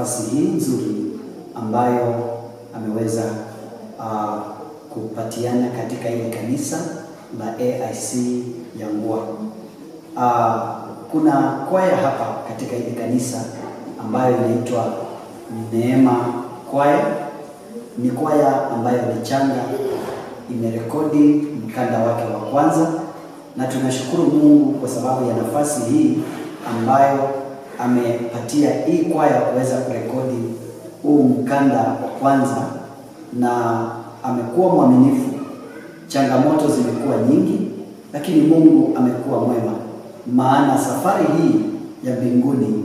nafasi hii nzuri ambayo ameweza kupatiana katika hili kanisa la AIC Yangua. Kuna kwaya hapa katika hili kanisa ambayo inaitwa Neema Kwaya. Ni kwaya ambayo ni changa, imerekodi mkanda wake wa kwanza, na tunashukuru Mungu kwa sababu ya nafasi hii ambayo amepatia hii kwaya kuweza kurekodi huu mkanda wa kwanza, na amekuwa mwaminifu. Changamoto zimekuwa nyingi, lakini Mungu amekuwa mwema, maana safari hii ya mbinguni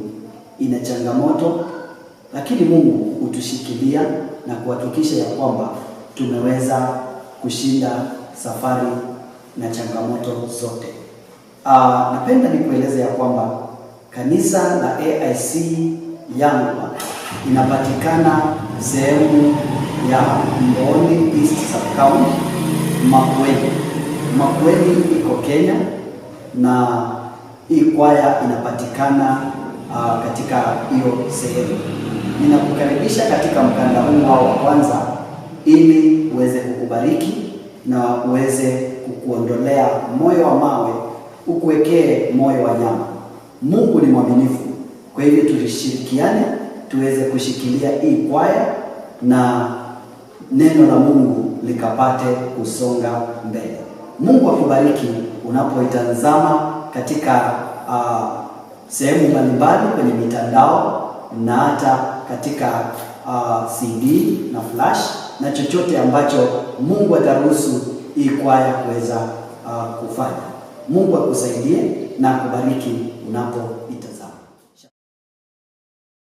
ina changamoto, lakini Mungu hutushikilia na kuhakikisha ya kwamba tumeweza kushinda safari na changamoto zote. Napenda nikueleze ya kwamba kanisa la AIC Yangua inapatikana sehemu ya Mboni East Sub-County, Makueni. Makueni iko Kenya, na hii kwaya inapatikana katika hiyo sehemu. Ninakukaribisha katika mkanda huu wao wa kwanza ili uweze kukubariki na uweze kukuondolea moyo wa mawe, ukuwekee moyo wa nyama. Mungu ni mwaminifu. Kwa hivyo tulishirikiane tuweze kushikilia hii kwaya na neno la Mungu likapate kusonga mbele. Mungu akubariki unapoitazama katika sehemu mbalimbali kwenye mitandao na hata katika CD na flash na chochote ambacho Mungu ataruhusu hii kwaya kuweza kufanya. Mungu akusaidie na kubariki unapo